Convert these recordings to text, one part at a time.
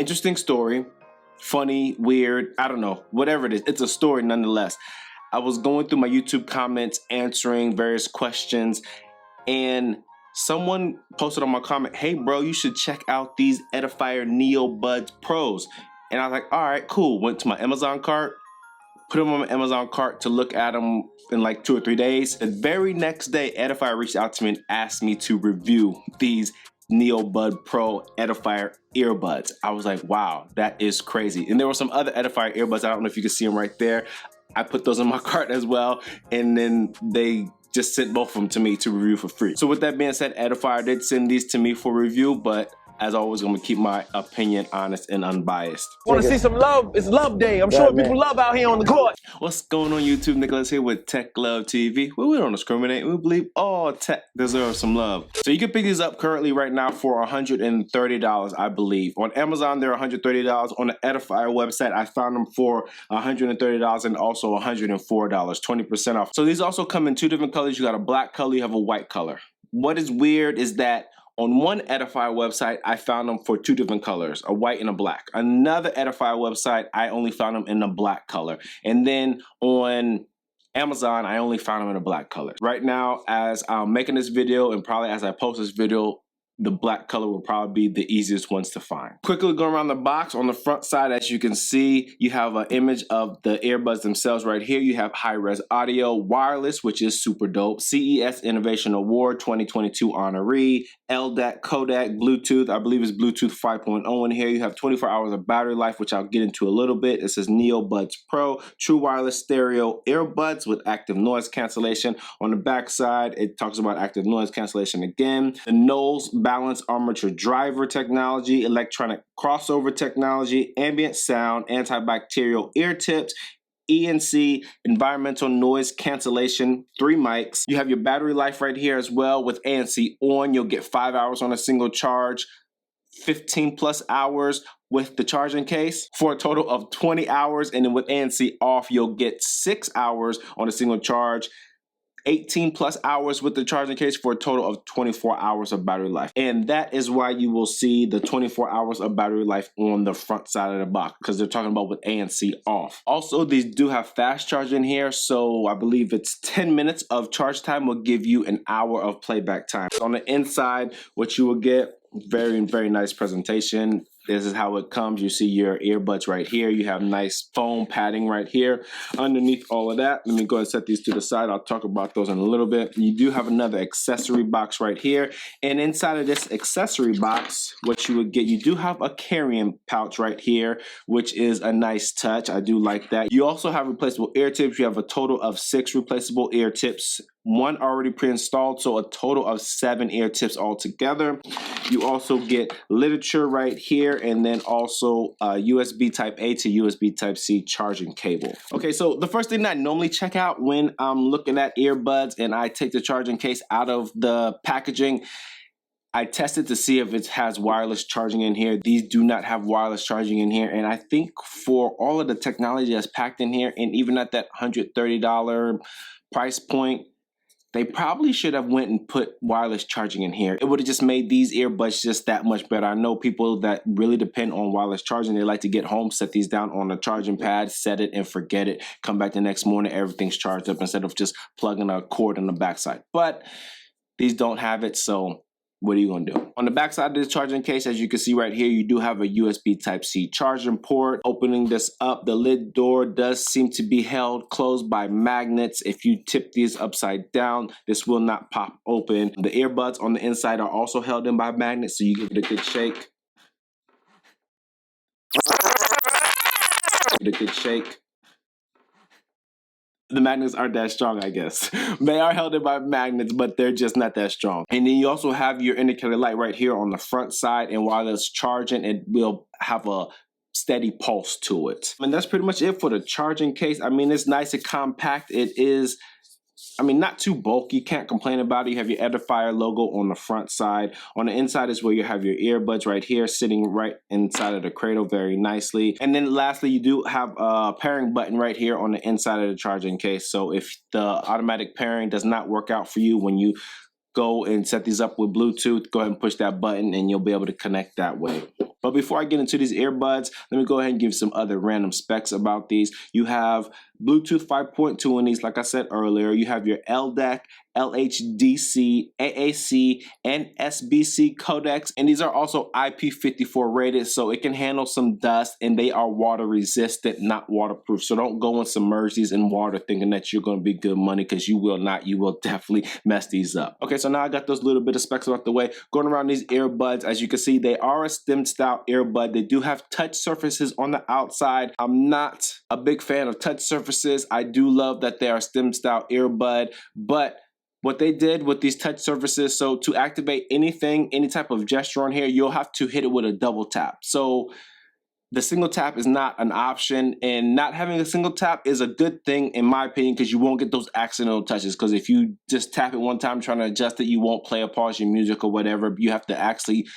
interesting story. Funny, weird, I don't know, whatever it is. It's a story nonetheless. I was going through my YouTube comments, answering various questions, and someone posted on my comment, hey bro, you should check out these Edifier NeoBuds Pros. And I was like, all right, cool. Went to my Amazon cart, put them on my Amazon cart to look at them in like 2 or 3 days. The very next day, Edifier reached out to me and asked me to review these NeoBud Pro Edifier earbuds. I was like, wow, that is crazy. And there were some other Edifier earbuds. I don't know if you can see them right there. I put those in my cart as well. And then they just sent both of them to me to review for free. So with that being said, Edifier did send these to me for review, but as always, I'm gonna keep my opinion honest and unbiased. Want to see some love? It's love day. I'm showing people love out here on the court. What's going on YouTube? Nicholas here with Tech Love TV. Well, we don't discriminate. We believe all tech deserves some love. So you can pick these up currently right now for $130, I believe. On Amazon, they're $130. On the Edifier website, I found them for $130 and also $104, 20% off. So these also come in 2 different colors. You got a black color, you have a white color. What is weird is that on one Edifier website, I found them for 2 different colors, a white and a black. Another Edifier website, I only found them in a black color. And then on Amazon, I only found them in a black color. Right now, as I'm making this video and probably as I post this video, the black color will probably be the easiest ones to find. Quickly going around the box, on the front side, as you can see, you have an image of the earbuds themselves right here. You have high-res audio, wireless, which is super dope, CES Innovation Award 2022 honoree, LDAC, Kodak, Bluetooth, I believe it's Bluetooth 5.0 in here. You have 24 hours of battery life, which I'll get into a little bit. It says NeoBuds Pro, true wireless stereo earbuds with active noise cancellation. On the back side, it talks about active noise cancellation again. The Knowles Balance Armature Driver technology, electronic crossover technology, ambient sound, antibacterial ear tips, ANC, environmental noise cancellation, 3 mics. You have your battery life right here as well. With ANC on, you'll get 5 hours on a single charge, 15 plus hours with the charging case for a total of 20 hours. And then with ANC off, you'll get 6 hours on a single charge, 18 plus hours with the charging case for a total of 24 hours of battery life. And that is why you will see the 24 hours of battery life on the front side of the box, because they're talking about with ANC off. Also, these do have fast charging here, so I believe it's 10 minutes of charge time will give you an hour of playback time. On the inside, what you will get, very nice presentation. This is how it comes. You see your earbuds right here. You have nice foam padding right here. Underneath all of that, let me go and set these to the side. I'll talk about those in a little bit. You do have another accessory box right here. And inside of this accessory box, what you would get, you do have a carrying pouch right here, which is a nice touch. I do like that. You also have replaceable ear tips. You have a total of 6 replaceable ear tips. 1 already pre-installed, so a total of 7 ear tips altogether. You also get literature right here, and then also USB type A to USB type C charging cable. Okay, so the first thing that I normally check out when I'm looking at earbuds and I take the charging case out of the packaging, I tested to see if it has wireless charging in here. These do not have wireless charging in here, and I think for all of the technology that's packed in here, and even at that $130 price point, they probably should have went and put wireless charging in here. It would have just made these earbuds just that much better. I know people that really depend on wireless charging. They like to get home, set these down on a charging pad, set it and forget it. Come back the next morning, everything's charged up instead of just plugging a cord in the backside. But these don't have it, so what are you gonna do? On the back side of this charging case, as you can see right here, you do have a USB Type-C charging port. Opening this up, the lid door does seem to be held closed by magnets. If you tip these upside down, this will not pop open. The earbuds on the inside are also held in by magnets, so you give it a good shake. Give it a good shake. The magnets aren't that strong, I guess. They are held in by magnets, but they're just not that strong. And then you also have your indicator light right here on the front side, and while it's charging, it will have a steady pulse to it. And that's pretty much it for the charging case. I mean, it's nice and compact. It is, I mean, not too bulky, can't complain about it. You have your Edifier logo on the front side. On the inside is where you have your earbuds right here, sitting right inside of the cradle very nicely. And then lastly, you do have a pairing button right here on the inside of the charging case. So if the automatic pairing does not work out for you when you go and set these up with Bluetooth, go ahead and push that button and you'll be able to connect that way. But before I get into these earbuds, let me go ahead and give some other random specs about these. You have Bluetooth 5.2 in these, like I said earlier. You have your LDAC, LHDC, AAC, and SBC codecs, and these are also IP54 rated, so it can handle some dust, and they are water resistant, not waterproof. So don't go and submerge these in water thinking that you're going to be good money, because you will not. You will definitely mess these up. Okay, so now I got those little bit of specs out the way. Going around these earbuds, as you can see, they are a stem style earbud. They do have touch surfaces on the outside. I'm not a big fan of touch surfaces. I do love that they are stem style earbud, but what they did with these touch surfaces, so to activate anything, any type of gesture on here, you'll have to hit it with a double tap. So the single tap is not an option, and not having a single tap is a good thing in my opinion, because you won't get those accidental touches. Because if you just tap it one time trying to adjust it, you won't play or pause your music or whatever. You have to actually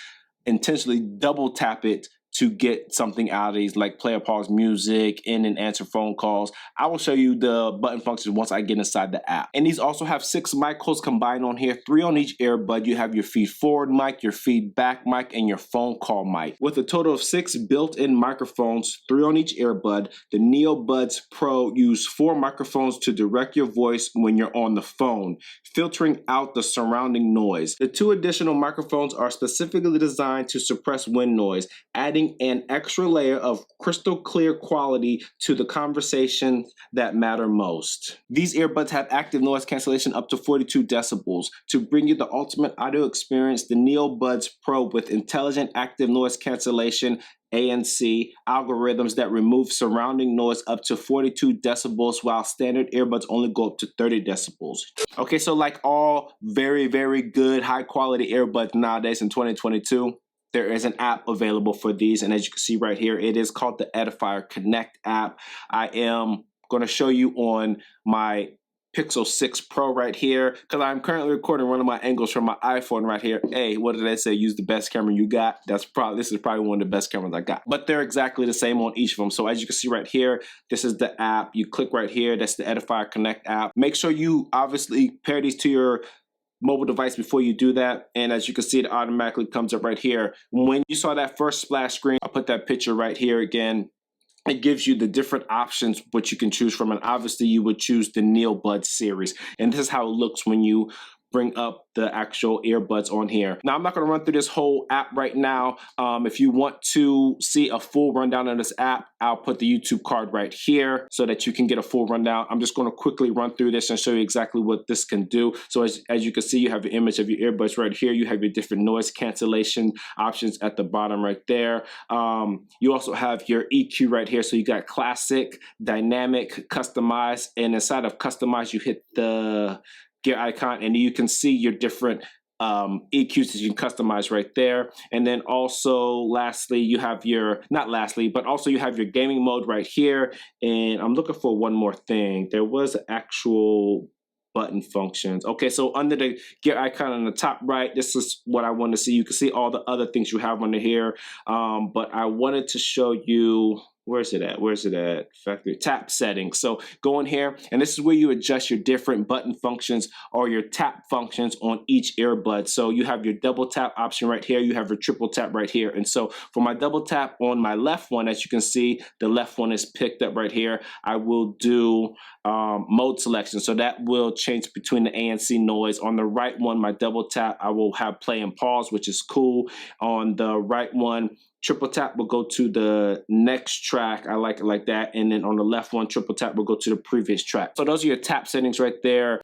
intentionally double tap it to get something out of these, like play or pause music and answer phone calls. I will show you the button functions once I get inside the app. And these also have 6 mic holes combined on here, 3 on each earbud. You have your feed forward mic, your feedback mic, and your phone call mic. With a total of 6 built-in microphones, 3 on each earbud, the NeoBuds Pro use 4 microphones to direct your voice when you're on the phone, filtering out the surrounding noise. The 2 additional microphones are specifically designed to suppress wind noise, adding an extra layer of crystal clear quality to the conversation that matter most. These earbuds have active noise cancellation up to 42 decibels. To bring you the ultimate audio experience, the NeoBuds Pro with intelligent active noise cancellation ANC algorithms that remove surrounding noise up to 42 decibels, while standard earbuds only go up to 30 decibels. Okay, so like all very, very good high quality earbuds nowadays in 2022, there is an app available for these, and as you can see right here, it is called the Edifier Connect App. I am going to show you on my Pixel 6 Pro right here, because I'm currently recording one of my angles from my iPhone right here. Hey, what did I say? Use the best camera you got. This is probably one of the best cameras I got. But they're exactly the same on each of them. So as you can see right here, this is the app. You click right here. That's the Edifier Connect app. Make sure you obviously pair these to your mobile device before you do that, and as you can see, it automatically comes up right here. When you saw that first splash screen, I'll put that picture right here again. It gives you the different options what you can choose from, and obviously you would choose the NeoBuds series, and this is how it looks when you bring up the actual earbuds on here. Now, I'm not going to run through this whole app right now. If you want to see a full rundown of this app, I'll put the YouTube card right here so that you can get a full rundown. I'm just going to quickly run through this and show you exactly what this can do. So as you can see, you have your image of your earbuds right here. You have your different noise cancellation options at the bottom right there. You also have your EQ right here. So you got classic, dynamic, customized, and inside of customized, you hit the gear icon and you can see your different EQs that you can customize right there. And then also lastly, you have your, not lastly, but also you have your gaming mode right here. And I'm looking for one more thing. There was actual button functions. Okay, so under the gear icon on the top right, this is what I want to see. You can see all the other things you have under here. But I wanted to show you, where's it at? Where's it at? Factory tap settings. So go in here, and this is where you adjust your different button functions or your tap functions on each earbud. So you have your double tap option right here. You have your triple tap right here. And so for my double tap on my left one, as you can see, the left one is picked up right here. I will do mode selection. So that will change between the ANC noise. On the right one, my double tap, I will have play and pause, which is cool. On the right one, triple tap will go to the next track. I like it like that. And then on the left one, triple tap will go to the previous track. So those are your tap settings right there.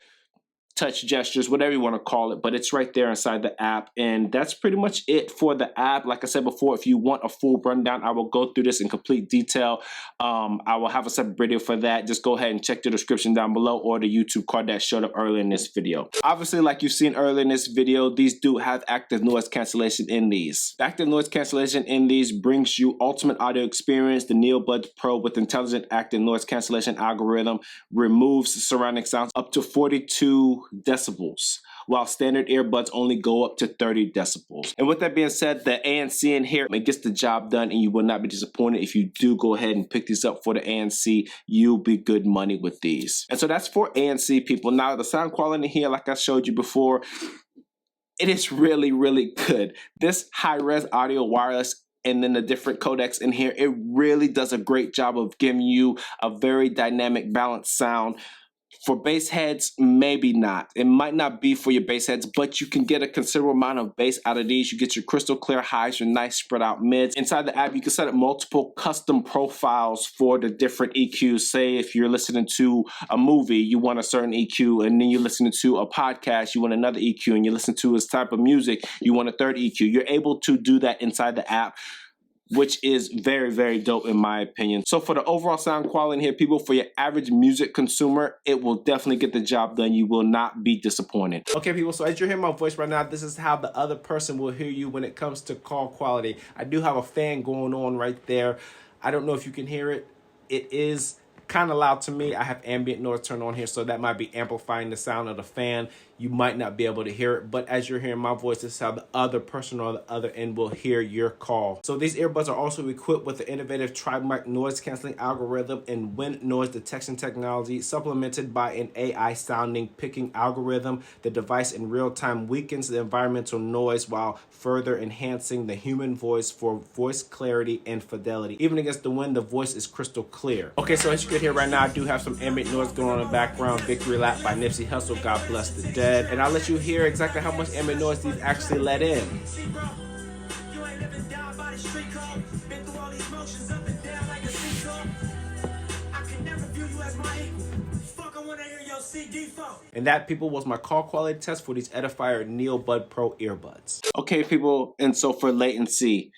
Touch gestures, whatever you want to call it, but it's right there inside the app. And that's pretty much it for the app. Like I said before, if you want a full rundown, I will go through this in complete detail. I will have a separate video for that. Just go ahead and check the description down below or the YouTube card that showed up earlier in this video. Obviously, like you've seen earlier in this video, these do have active noise cancellation in these. The active noise cancellation in these brings you ultimate audio experience. The NeoBuds Pro with intelligent active noise cancellation algorithm removes surrounding sounds up to 42 decibels, while standard earbuds only go up to 30 decibels. And with that being said, the ANC in here, it gets the job done, and you will not be disappointed if you do go ahead and pick these up for the ANC. You'll be good money with these. And so that's for ANC, people. Now, the sound quality here, like I showed you before, it is really, really good. This high-res audio wireless and then the different codecs in here, it really does a great job of giving you a very dynamic, balanced sound. For bass heads, maybe not. It might not be for your bass heads, but you can get a considerable amount of bass out of these. You get your crystal clear highs, your nice spread out mids. Inside the app, you can set up multiple custom profiles for the different EQs. Say if you're listening to a movie, you want a certain EQ, and then you're listening to a podcast, you want another EQ, and you listen to this type of music, you want a third EQ. You're able to do that inside the app, which is very, very dope in my opinion. So for the overall sound quality here, people, for your average music consumer, it will definitely get the job done. You will not be disappointed. Okay, people, so as you're hearing my voice right now, this is how the other person will hear you when it comes to call quality. I do have a fan going on right there. I don't know if you can hear it. It is kind of loud to me. I have ambient noise turned on here, so that might be amplifying the sound of the fan. You might not be able to hear it, but as you're hearing my voice, this is how the other person on the other end will hear your call. So these earbuds are also equipped with the innovative tri-mic noise canceling algorithm and wind noise detection technology, supplemented by an AI sounding picking algorithm. The device in real time weakens the environmental noise while further enhancing the human voice for voice clarity and fidelity. Even against the wind, the voice is crystal clear. Okay, so as you can hear right now, I do have some ambient noise going on in the background. Victory Lap by Nipsey Hussle, God bless the dead. And I'll let you hear exactly how much ambient noise these actually let in. And that, people, was my call quality test for these Edifier NeoBud Pro earbuds. Okay, people, and so for latency,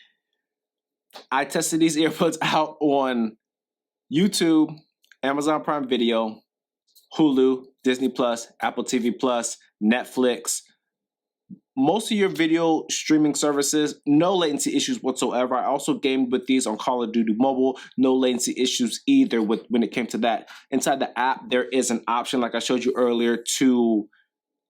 I tested these earbuds out on YouTube, Amazon Prime Video, Hulu, Disney Plus, Apple TV Plus, Netflix. Most of your video streaming services, no latency issues whatsoever. I also gamed with these on Call of Duty Mobile, no latency issues either when it came to that. Inside the app, there is an option, like I showed you earlier, to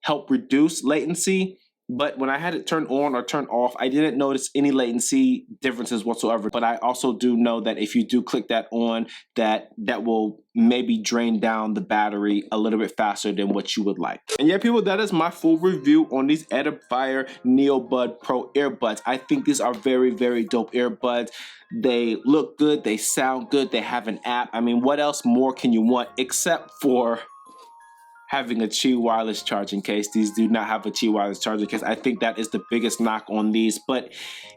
help reduce latency. But when I had it turned on or turned off, I didn't notice any latency differences whatsoever. But I also do know that if you do click that on, that will maybe drain down the battery a little bit faster than what you would like. And yeah, people, that is my full review on these Edifier NeoBud Pro earbuds. I think these are very, very dope earbuds. They look good, they sound good, they have an app. I mean, what else more can you want except for having a Qi wireless charging case? These do not have a Qi wireless charging case. I think that is the biggest knock on these. But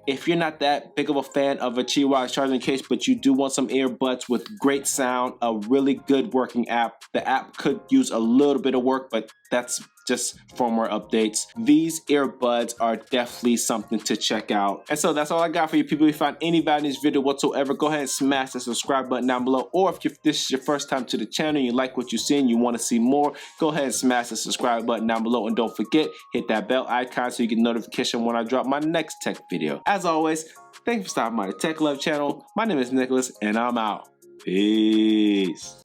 if you're not that big of a fan of a Qi wireless charging case, but you do want some earbuds with great sound, a really good working app, the app could use a little bit of work, but that's just firmware updates. These earbuds are definitely something to check out. And so that's all I got for you, people. If you found any value in this video whatsoever, go ahead and smash the subscribe button down below. Or if this is your first time to the channel and you like what you see and you want to see more, go ahead and smash the subscribe button down below. And don't forget, hit that bell icon so you get notification when I drop my next tech video. As always, thank you for stopping by the Tech Love channel. My name is Nicholas and I'm out. Peace.